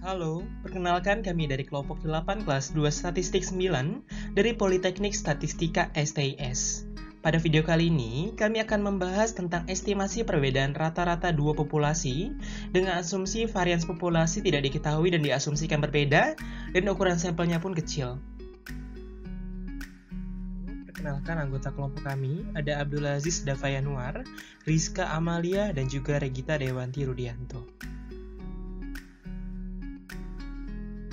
Halo, perkenalkan kami dari kelompok 8 kelas 2 Statistik 9 dari Politeknik Statistika STIS. Pada video kali ini, kami akan membahas tentang estimasi perbedaan rata-rata dua populasi dengan asumsi varians populasi tidak diketahui dan diasumsikan berbeda, dan ukuran sampelnya pun kecil. Perkenalkan anggota kelompok kami, ada Abdulaziz Davayanuar, Rizka Amalia, dan juga Regita Dewanti Rudianto.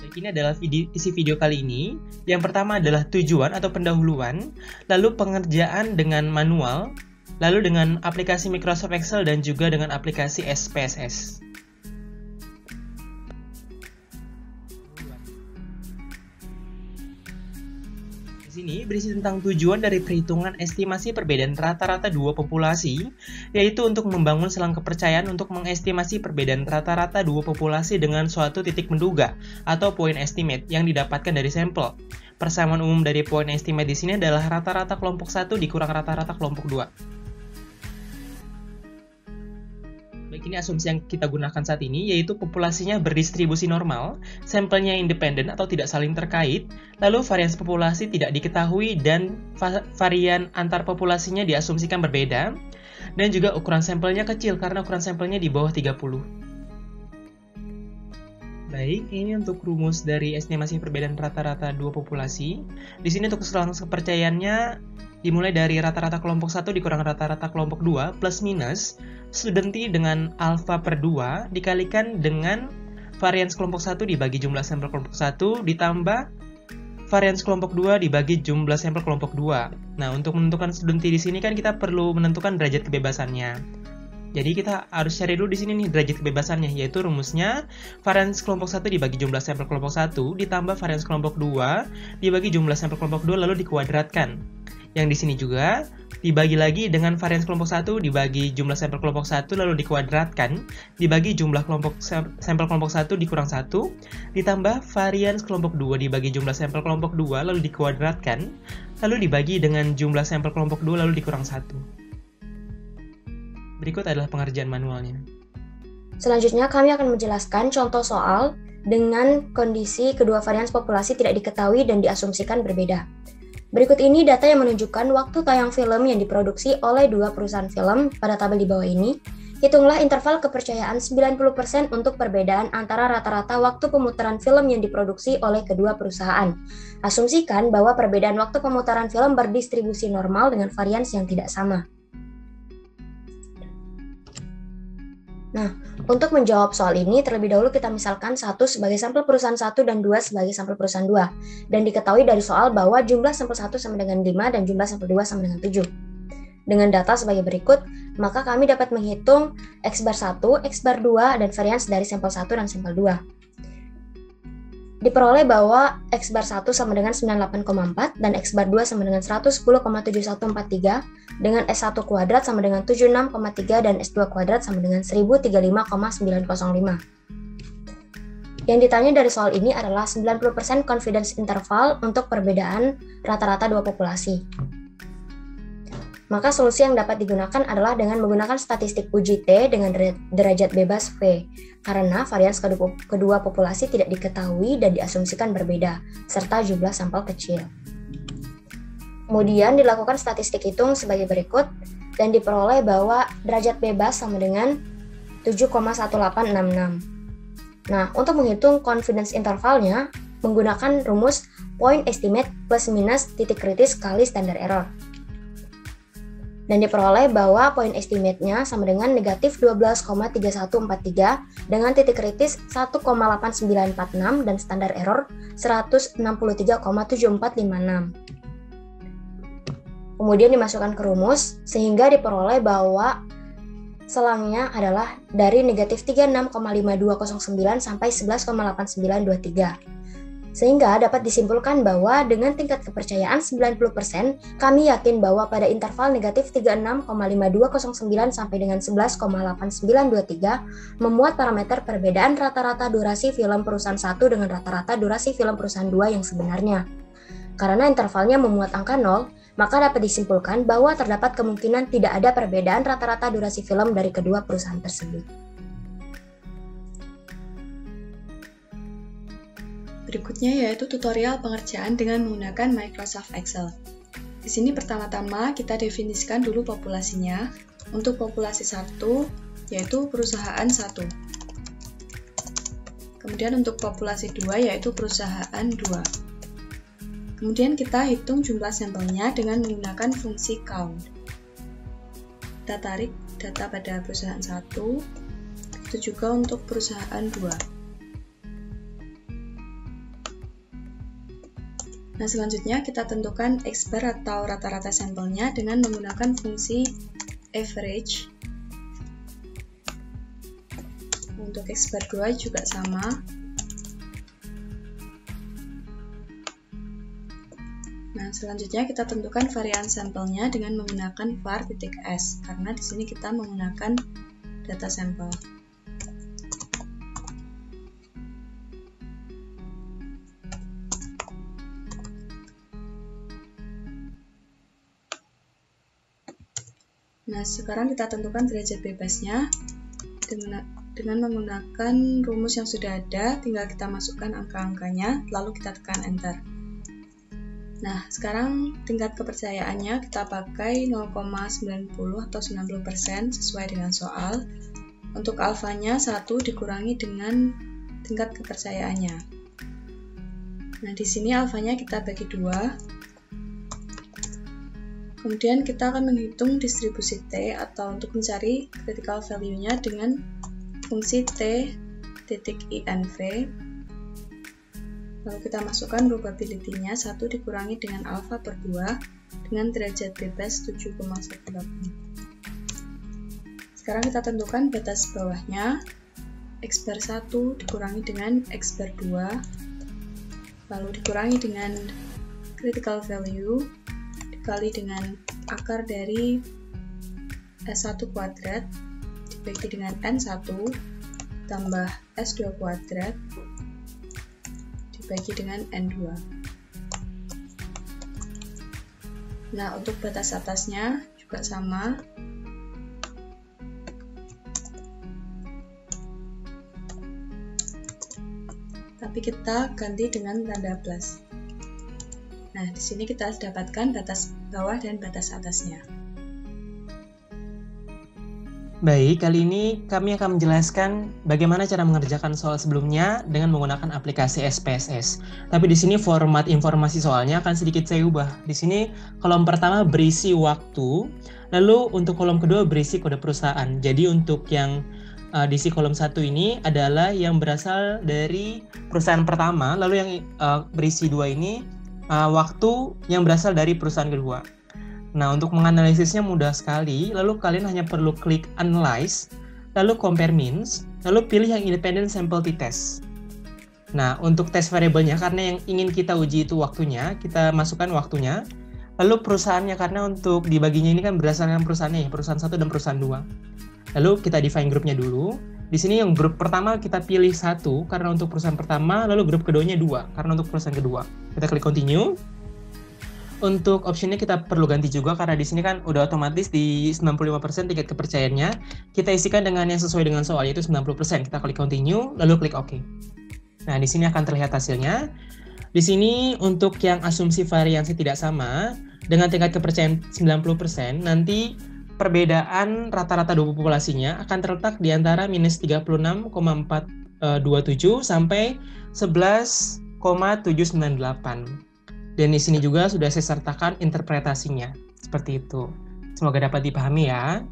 Ini adalah isi video kali ini. Yang pertama adalah tujuan atau pendahuluan, lalu pengerjaan dengan manual, lalu dengan aplikasi Microsoft Excel dan juga dengan aplikasi SPSS. Di sini berisi tentang tujuan dari perhitungan estimasi perbedaan rata-rata dua populasi, yaitu untuk membangun selang kepercayaan untuk mengestimasi perbedaan rata-rata dua populasi dengan suatu titik menduga atau point estimate yang didapatkan dari sampel. Persamaan umum dari point estimate di sini adalah rata-rata kelompok 1 dikurang rata-rata kelompok 2. Baik, ini asumsi yang kita gunakan saat ini, yaitu populasinya berdistribusi normal, sampelnya independen atau tidak saling terkait, lalu varians populasi tidak diketahui dan varian antar populasinya diasumsikan berbeda, dan juga ukuran sampelnya kecil karena ukuran sampelnya di bawah 30. Baik, ini untuk rumus dari estimasi perbedaan rata-rata dua populasi. Di sini untuk selang kepercayaannya dimulai dari rata-rata kelompok 1 dikurang rata-rata kelompok 2 plus minus studenti dengan alfa per 2 dikalikan dengan varians kelompok 1 dibagi jumlah sampel kelompok 1 ditambah varians kelompok 2 dibagi jumlah sampel kelompok 2. Nah, untuk menentukan studenti di sini kan kita perlu menentukan derajat kebebasannya. Jadi kita harus cari dulu di sini nih derajat kebebasannya, yaitu rumusnya varians kelompok 1 dibagi jumlah sampel kelompok 1 ditambah varians kelompok 2 dibagi jumlah sampel kelompok 2 lalu dikuadratkan. Yang di sini juga dibagi lagi dengan varians kelompok 1 dibagi jumlah sampel kelompok 1 lalu dikuadratkan dibagi jumlah sampel kelompok 1 dikurang 1 ditambah varians kelompok 2 dibagi jumlah sampel kelompok 2 lalu dikuadratkan lalu dibagi dengan jumlah sampel kelompok 2 lalu dikurang 1. Berikut adalah pengerjaan manualnya. Selanjutnya kami akan menjelaskan contoh soal dengan kondisi kedua varians populasi tidak diketahui dan diasumsikan berbeda. Berikut ini data yang menunjukkan waktu tayang film yang diproduksi oleh dua perusahaan film pada tabel di bawah ini. Hitunglah interval kepercayaan 90% untuk perbedaan antara rata-rata waktu pemutaran film yang diproduksi oleh kedua perusahaan. Asumsikan bahwa perbedaan waktu pemutaran film berdistribusi normal dengan varians yang tidak sama. Nah, untuk menjawab soal ini, terlebih dahulu kita misalkan 1 sebagai sampel perusahaan 1 dan 2 sebagai sampel perusahaan 2. Dan diketahui dari soal bahwa jumlah sampel 1 sama dengan 5 dan jumlah sampel 2 sama dengan 7. Dengan data sebagai berikut, maka kami dapat menghitung X bar 1, X bar 2, dan varians dari sampel 1 dan sampel 2. Diperoleh bahwa X bar 1 sama dengan 98,4 dan X bar 2 sama dengan 110,7143 dengan S1 kuadrat sama dengan 76,3 dan S2 kuadrat sama dengan 1035,905. Yang ditanya dari soal ini adalah 90% confidence interval untuk perbedaan rata-rata dua populasi. Maka solusi yang dapat digunakan adalah dengan menggunakan statistik uji T dengan derajat bebas V, karena varians kedua populasi tidak diketahui dan diasumsikan berbeda, serta jumlah sampel kecil. Kemudian dilakukan statistik hitung sebagai berikut, dan diperoleh bahwa derajat bebas sama dengan 7,1866. Nah, untuk menghitung confidence intervalnya, menggunakan rumus point estimate plus minus titik kritis kali standar error. Dan diperoleh bahwa point estimate-nya sama dengan negatif 12,3143 dengan titik kritis 1,8946 dan standar error 163,7456. Kemudian dimasukkan ke rumus sehingga diperoleh bahwa selangnya adalah dari negatif 36,5209 sampai 11,8923. Sehingga dapat disimpulkan bahwa dengan tingkat kepercayaan 90%, kami yakin bahwa pada interval negatif 36,5209 sampai dengan 11,8923 memuat parameter perbedaan rata-rata durasi film perusahaan 1 dengan rata-rata durasi film perusahaan 2 yang sebenarnya. Karena intervalnya memuat angka 0, maka dapat disimpulkan bahwa terdapat kemungkinan tidak ada perbedaan rata-rata durasi film dari kedua perusahaan tersebut. Berikutnya yaitu tutorial pengerjaan dengan menggunakan Microsoft Excel. Di sini pertama-tama kita definisikan dulu populasinya. Untuk populasi 1 yaitu perusahaan 1. Kemudian untuk populasi 2 yaitu perusahaan 2. Kemudian kita hitung jumlah sampelnya dengan menggunakan fungsi count. Kita tarik data pada perusahaan 1, itu juga untuk perusahaan 2. Nah, selanjutnya kita tentukan X-bar atau rata-rata sampelnya dengan menggunakan fungsi average. Untuk X-bar 2 juga sama. Nah, selanjutnya kita tentukan varian sampelnya dengan menggunakan var.s karena di sini kita menggunakan data sampel. Nah, sekarang kita tentukan derajat bebasnya dengan menggunakan rumus yang sudah ada, tinggal kita masukkan angka-angkanya, lalu kita tekan Enter. Nah, sekarang tingkat kepercayaannya kita pakai 0,90 atau 90% sesuai dengan soal. Untuk alfanya 1 dikurangi dengan tingkat kepercayaannya. Nah, di sini alfanya kita bagi 2. Kemudian kita akan menghitung distribusi T atau untuk mencari critical value-nya dengan fungsi T.inv. Lalu kita masukkan probability-nya 1 dikurangi dengan alfa per 2 dengan derajat bebas 7,18. Sekarang kita tentukan batas bawahnya. X bar 1 dikurangi dengan X bar 2, lalu dikurangi dengan critical value dikali dengan akar dari S1 kuadrat dibagi dengan N1 tambah S2 kuadrat dibagi dengan N2. Nah, untuk batas atasnya juga sama. Tapi kita ganti dengan tanda plus. Nah, di sini kita dapatkan batas bawah dan batas atasnya. Baik, kali ini kami akan menjelaskan bagaimana cara mengerjakan soal sebelumnya dengan menggunakan aplikasi SPSS. Tapi di sini format informasi soalnya akan sedikit saya ubah. Di sini kolom pertama berisi waktu, lalu untuk kolom kedua berisi kode perusahaan. Jadi untuk yang diisi kolom 1 ini adalah yang berasal dari perusahaan pertama, lalu yang berisi 2 ini waktu yang berasal dari perusahaan kedua. Nah, untuk menganalisisnya mudah sekali, lalu kalian hanya perlu klik Analyze, lalu Compare Means, lalu pilih yang Independent Sample T-Test. Nah, untuk tes variabelnya, karena yang ingin kita uji itu waktunya, kita masukkan waktunya, lalu perusahaannya, karena untuk dibaginya ini kan berdasarkan perusahaannya ya, perusahaan 1 dan perusahaan 2. Lalu kita define grupnya dulu. Di sini yang grup pertama kita pilih 1 karena untuk perusahaan pertama, lalu grup keduanya 2 karena untuk perusahaan kedua. Kita klik continue. Untuk optionnya kita perlu ganti juga karena di sini kan udah otomatis di 95% tingkat kepercayaannya. Kita isikan dengan yang sesuai dengan soal yaitu 90%. Kita klik continue, lalu klik OK. Nah, di sini akan terlihat hasilnya. Di sini untuk yang asumsi variansi tidak sama dengan tingkat kepercayaan 90%, nanti perbedaan rata-rata dua populasinya akan terletak di antara minus 36,427 sampai 11,798. Dan di sini juga sudah saya sertakan interpretasinya. Seperti itu. Semoga dapat dipahami ya.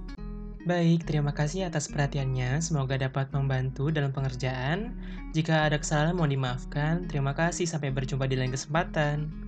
Baik, terima kasih atas perhatiannya. Semoga dapat membantu dalam pengerjaan. Jika ada kesalahan mohon dimaafkan. Terima kasih, sampai berjumpa di lain kesempatan.